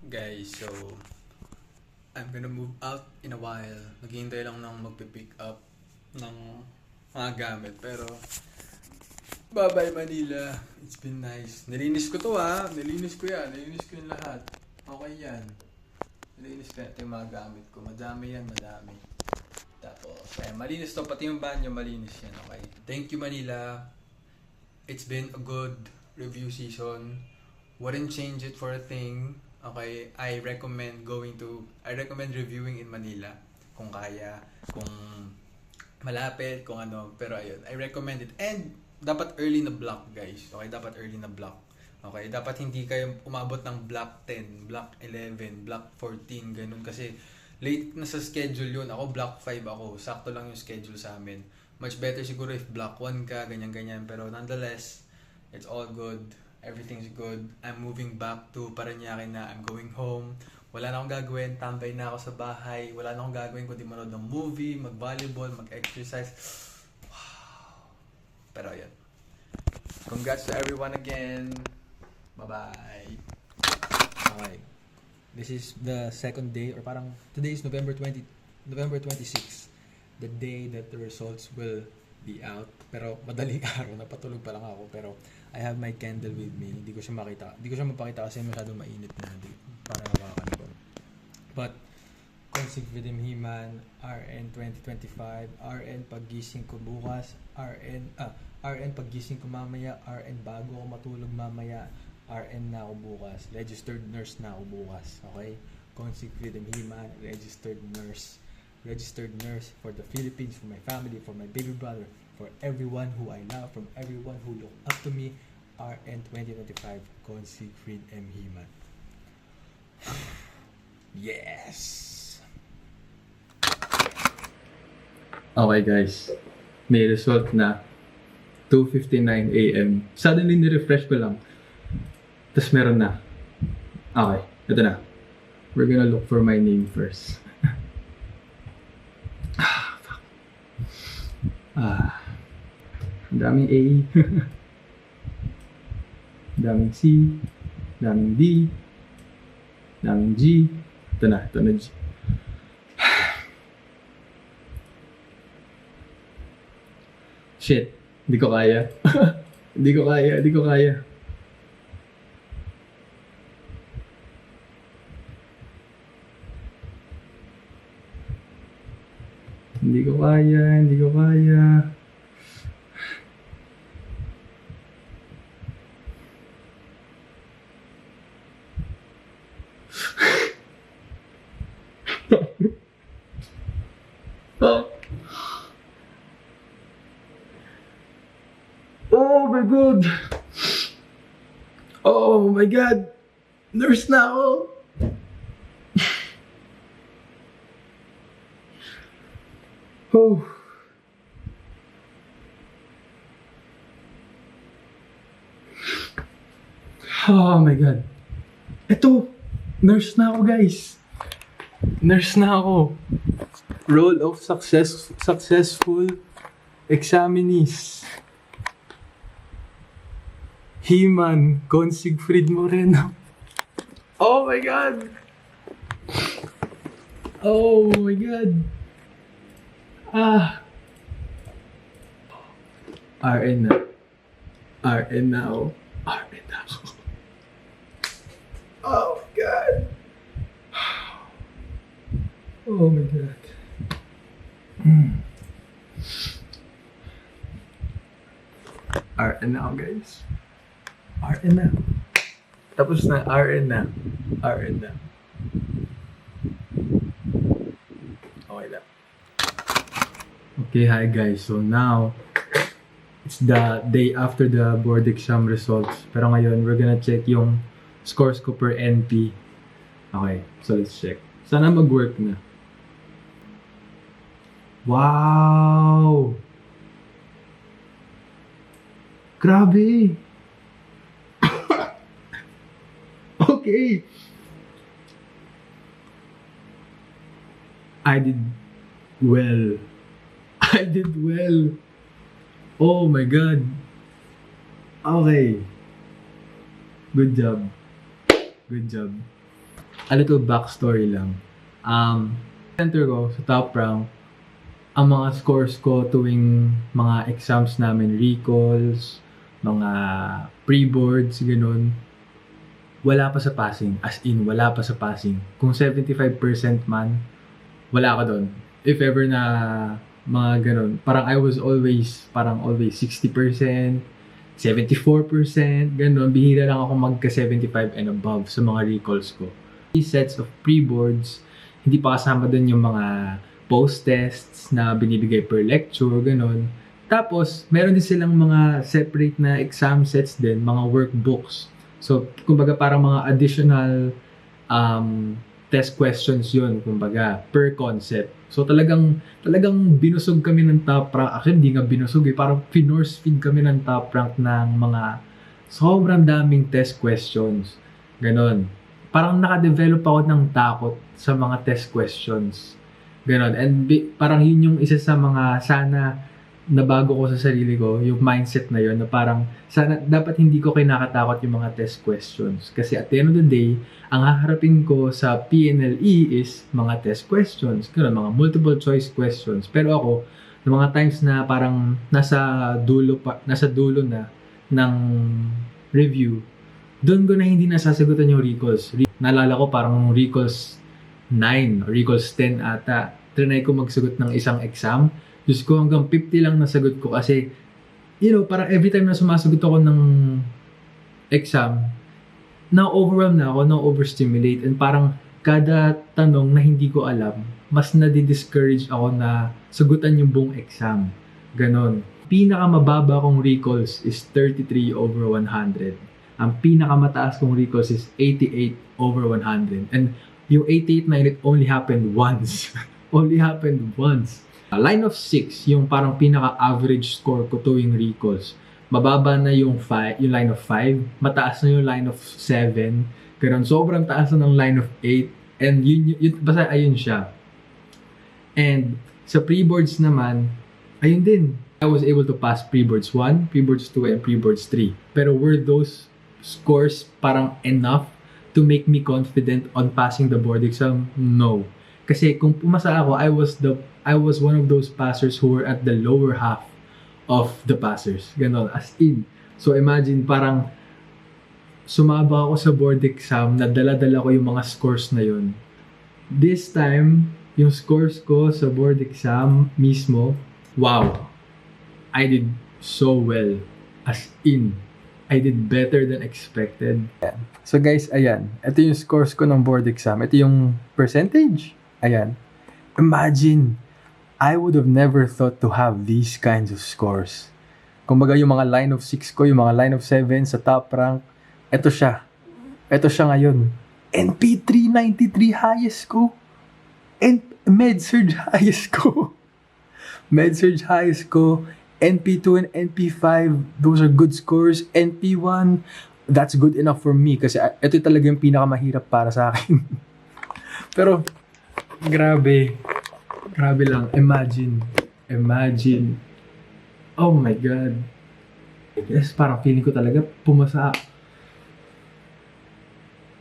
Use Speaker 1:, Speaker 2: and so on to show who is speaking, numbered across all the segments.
Speaker 1: Guys, so I'm gonna move out in a while. Naghihintay lang ng magpipick up ng mga gamit. Pero, bye-bye Manila. It's been nice. Nilinis ko to ha. Nilinis ko yan. Nilinis ko yung lahat. Okay yan. Nilinis ko yan. Ito yung mga gamit ko. Madami yan, madami. Tapos, malinis to. Pati yung banyo, malinis yan. Okay. Thank you Manila. It's been a good review season. Wouldn't change it for a thing. Okay, I recommend reviewing in Manila kung kaya, kung malapit, kung ano, pero ayun, I recommend it. And dapat early na block, guys. Okay, dapat early na block. Okay, dapat hindi kayo umabot ng block 10, block 11, block 14, ganun kasi late na sa schedule yun. Ako block 5 ako. Sakto lang yung schedule sa amin. Much better siguro if block 1 ka, ganyan-ganyan, pero nonetheless, it's all good. Everything's good. I'm moving back to Parañaque na. I'm going home. Wala na akong gagawin. Tambay na ako sa bahay. Wala na akong gagawin kundi manood ng movie, mag-volleyball, mag-exercise. Wow. Pero yun. Congrats to everyone again. Bye-bye.
Speaker 2: Okay. This is the second day, or parang today is November 26, the day that the results will be out. Pero madaling araw, napatulog pa lang ako. Pero I have my candle with me. Hindi ko siya mapakita kasi masyadong mainit na. Para hawakan ko. But, Consig Freedom He-Man, RN 2025, RN paggising ko bukas, RN paggising ko mamaya, RN bago ako matulog mamaya, RN na ako bukas, registered nurse na ako bukas, okay? Consig Freedom He-Man, registered nurse for the Philippines, for my family, for my baby brother, for everyone who I love, from everyone who look up to me, RN 2025, Consig Freedom He-Man. Yes!
Speaker 3: Okay guys, may result na 2:59 AM. Suddenly ni-refresh ko lang. Tapos meron na. Okay, ito na. We're gonna look for my name first. Fuck. Ang daming A. Daming C. Daming D. Daming G. Ito na G. Shit, hindi ko kaya. Hindi ko kaya. Hindi ko kaya, hindi ko kaya. Oh. Oh my God! Oh my God! Nurse na ako! Oh. Oh my God. Ito, nurse na ako guys. Nurse na ako. Roll of successful examinees. He-Man, Consigfrid Moreno. Oh my God! Oh my God! RN na. RN na ako. RN na ako. Oh my God! Oh my God. RN na ako guys. RN na. Tapos na, RN na. RN na. Okay na. Okay, hi guys. So now, it's the day after the board exam results. Pero ngayon, we're gonna check yung scores ko per NP. Okay, so let's check. Sana mag-work na. Wow! Grabe! Okay. I did well. I did well. Oh my God. Okay. Good job. Good job. a little backstory lang. Center ko sa top rank, ang mga scores ko tuwing mga exams namin, recalls, mga pre-boards, ganun, wala pa sa passing. As in, wala pa sa passing. Kung 75% man, wala ka doon. If ever na mga ganun, parang I was always 60%, 74%, ganun. Bihira lang ako magka 75 and above sa mga recalls ko. These sets of pre-boards, hindi pa kasama doon yung mga post-tests na binibigay per lecture, ganun. Tapos, meron din silang mga separate na exam sets din, mga workbooks. So, kumbaga parang mga additional test questions yun, kumbaga, per concept. So, talagang binusog kami ng top rank. Actually, hindi nga binusog parang finorce feed kami ng top rank ng mga sobrang daming test questions. Ganon. Parang nakadevelop ako ng takot sa mga test questions. Ganon. And parang yun yung isa sa mga sana nabago ko sa sarili ko, yung mindset na yun, na parang sana dapat hindi ko kinakatakot yung mga test questions. Kasi at the end of the day, ang haharapin ko sa PNLE is mga test questions, mga multiple choice questions. Pero ako, ng mga times na parang nasa dulo na ng review, doon ko na hindi nasasagutan yung recalls. Naalala ko parang recalls 9 or recalls 10 ata. Trinay ko magsagot ng isang exam. Diyos ko, hanggang 50 lang nasagot ko kasi, parang every time na sumasagot ako ng exam, na-overwhelm na ako, na-overstimulate, and parang kada tanong na hindi ko alam, mas nadi-discourage ako na sagutan yung buong exam. Ganon. Pinakamababa kong recalls is 33 over 100. Ang pinakamataas kong recalls is 88 over 100. And yung 88 na yun, it only happened once. Only happened once. Line of 6, yung parang pinaka-average score ko tuwing recalls. Mababa na yung line of 5, mataas na yung line of 7, ganun, sobrang taas na ng line of 8, and basta ayun siya. And sa pre-boards naman, ayun din. I was able to pass pre-boards 1, pre-boards 2, and pre-boards 3. Pero were those scores parang enough to make me confident on passing the board exam? No. Kasi kung pumasa ako, I was one of those passers who were at the lower half of the passers. Ganon, as in. So imagine, parang sumaba ako sa board exam, na dala-dala ko yung mga scores na yun. This time, yung scores ko sa board exam mismo, wow! I did so well. As in, I did better than expected. So guys, ayan. Ito yung scores ko ng board exam. Ito yung percentage. Ayan. Imagine, I would have never thought to have these kinds of scores. Kumbaga yung mga line of 6 ko, yung mga line of 7 sa top rank, ito siya. Ito siya ngayon. NP 393 highest ko. And Med-Surg highest ko. Med-Surg highest ko. NP2 and NP5, those are good scores. NP1, that's good enough for me kasi ito talaga yung pinakamahirap para sa akin. Pero, grabe lang. Imagine. Oh my God. Yes, parang feeling ko talaga pumasa.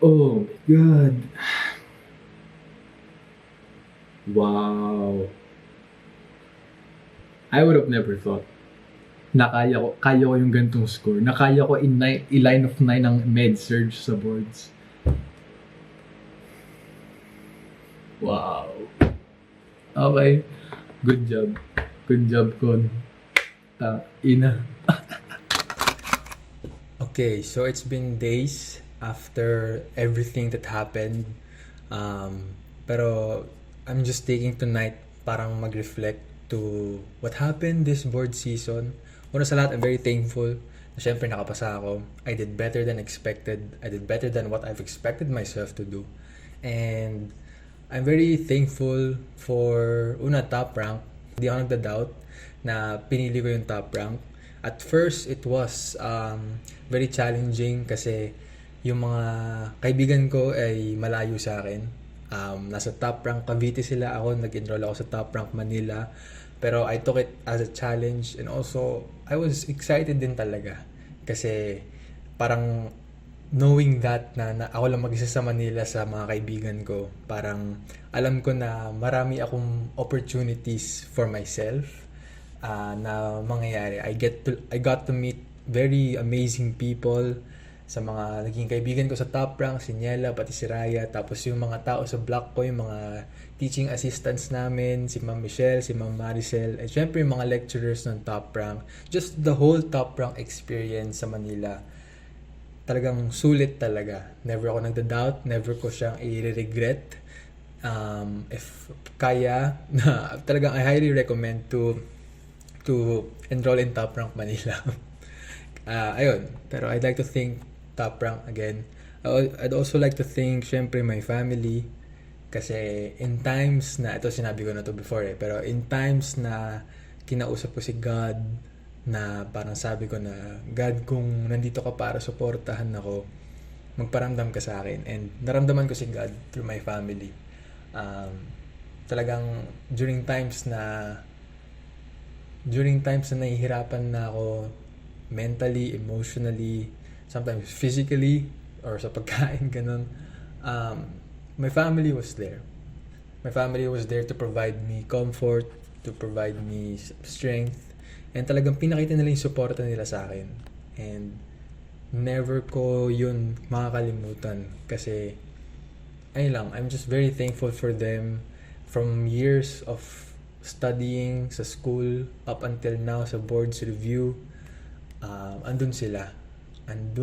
Speaker 3: Oh my God. Wow. I would have never thought na kaya ko yung gantong score. Na kaya ko i-line of 9 ng Med-Surg sa boards. Wow. Okay. Good job. Good job, Con. Ina.
Speaker 2: Okay, so it's been days after everything that happened. Pero I'm just taking tonight parang mag-reflect to what happened this board season. Una sa lahat, I'm very thankful na syempre nakapasa ako. I did better than expected. I did better than what I've expected myself to do. And I'm very thankful for top rank. Hindi ako nagda-doubt na pinili ko yung top rank. At first, it was very challenging kasi yung mga kaibigan ko ay malayo sa akin. Nasa top rank Cavite sila, ako nag-enroll ako sa top rank Manila. Pero I took it as a challenge and also I was excited din talaga kasi parang knowing that na ako lang mag-isa sa Manila sa mga kaibigan ko, parang alam ko na marami akong opportunities for myself na mangyayari. I got to meet very amazing people sa mga naging kaibigan ko sa Top Rank, si Niela, pati si Raya, tapos yung mga tao sa block ko, yung mga teaching assistants namin, si Ma'am Michelle, si Ma'am Maricel, at syempre yung mga lecturers ng Top Rank. Just the whole Top Rank experience sa Manila, talagang sulit talaga. Never ako nagda-doubt, never ko siyang i-regret. If kaya, talagang I highly recommend to enroll in Top Rank Manila. Ayun, pero I'd like to thank Top Rank again. I'd also like to thank syempre my family, kasi in times na, ito sinabi ko na to before pero in times na kinausap ko si God, na parang sabi ko na, God, kung nandito ka para suportahan ako, magparamdam ka sa akin. And naramdaman ko si God through my family. Talagang during times na nahihirapan na ako mentally, emotionally, sometimes physically, or sa pagkain, ganun. My family was there. My family was there to provide me comfort, to provide me strength, and talagang pinakita nila yung suporta nila sa akin. And never ko yun makakalimutan, kasi ayun lang, I'm just very thankful for them. From years of studying sa school up until now sa boards review, andun sila, and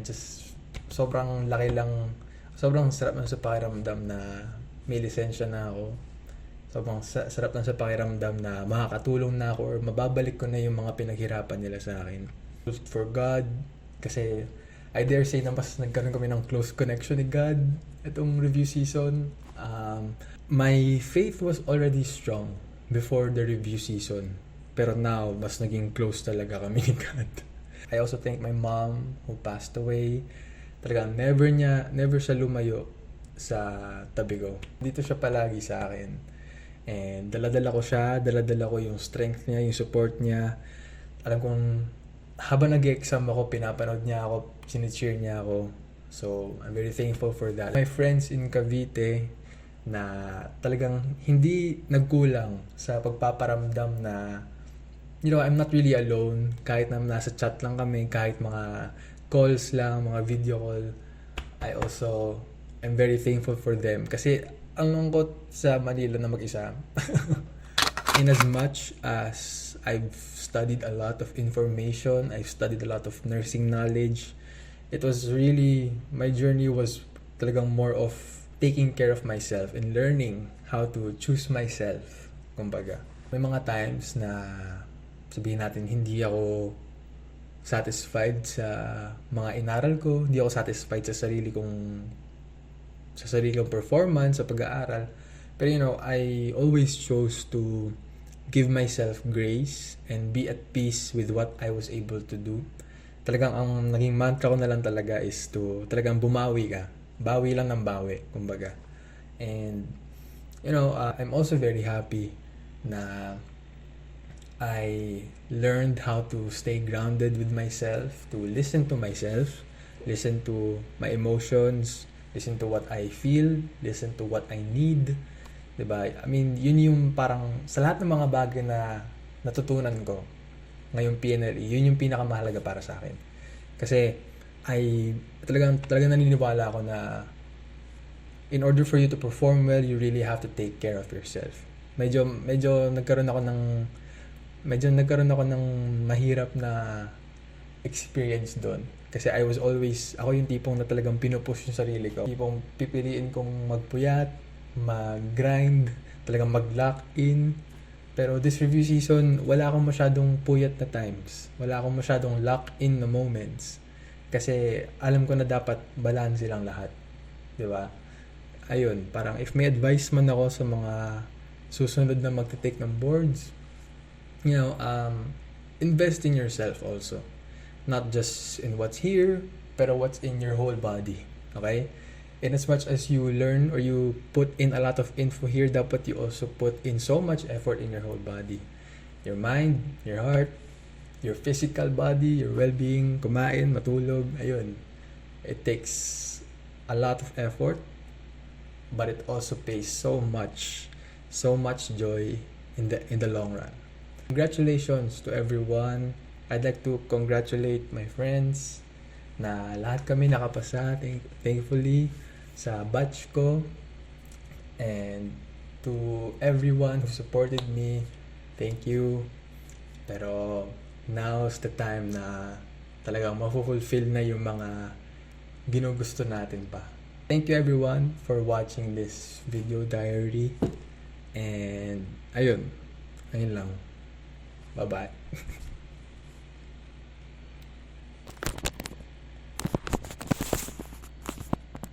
Speaker 2: just sobrang sarap na sa pakiramdam na may lisensya na ako. Sobrang sarap na sa pakiramdam na makakatulong na ako or mababalik ko na yung mga pinaghirapan nila sa akin. For God, kasi I dare say na mas nagkaroon kami ng close connection ni God itong review season. My faith was already strong before the review season, pero now mas naging close talaga kami ni God. I also thank my mom who passed away. Talagang never siya lumayo sa tabi ko. Dito siya palagi sa akin. And dala-dala ko yung strength niya, yung support niya. Alam kong habang nag-exam ako, pinapanood niya ako, sinicheer niya ako. So, I'm very thankful for that. My friends in Cavite na talagang hindi nagkulang sa pagpaparamdam na, you know, I'm not really alone. Kahit na nasa chat lang kami, kahit mga calls lang, mga video call, I'm very thankful for them. Kasi ang lungkot sa Manila na mag-isa. In as much as I've studied a lot of information, I've studied a lot of nursing knowledge, it was really, my journey was talagang more of taking care of myself and learning how to choose myself, kumbaga. May mga times na sabihin natin hindi ako satisfied sa mga inaral ko, hindi ako satisfied sa sarili kong performance sa pag-aaral. Pero you know, I always chose to give myself grace and be at peace with what I was able to do. Talagang ang naging mantra ko na lang talaga is to talagang bumawi ka. Bawi lang ng bawi, kumbaga. And you know, I'm also very happy na I learned how to stay grounded with myself, to listen to myself, listen to my emotions, listen to what I feel, listen to what I need. Diba? I mean, yun yung parang sa lahat ng mga bagay na natutunan ko ngayong PNLE, yun yung pinakamahalaga para sa akin. Kasi talagang naniniwala ako na in order for you to perform well, you really have to take care of yourself. Medyo nagkaroon ako ng mahirap na experience doon. Kasi ako yung tipong na talagang pinupush yung sarili ko. Tipong pipiliin kong magpuyat, mag-grind, talagang mag-lock in. Pero this review season, wala akong masyadong puyat na times. Wala akong masyadong lock in na moments. Kasi alam ko na dapat balance silang lahat. Diba? Ayun, parang if may advice man ako sa mga susunod na magte-take ng boards, you know, invest in yourself also. Not just in what's here, pero what's in your whole body. Okay? In as much as you learn or you put in a lot of info here, dapat you also put in so much effort in your whole body. Your mind, your heart, your physical body, your well-being, kumain, matulog, ayun.
Speaker 3: It takes a lot of effort, but it also pays so much joy in the long run. Congratulations to everyone. I'd like to congratulate my friends na lahat kami nakapasa, thankfully, sa batch ko. And to everyone who supported me, thank you. Pero now's the time na talagang mafulfill na yung mga ginugusto natin pa. Thank you everyone for watching this video diary. And ayun lang. Bye-bye.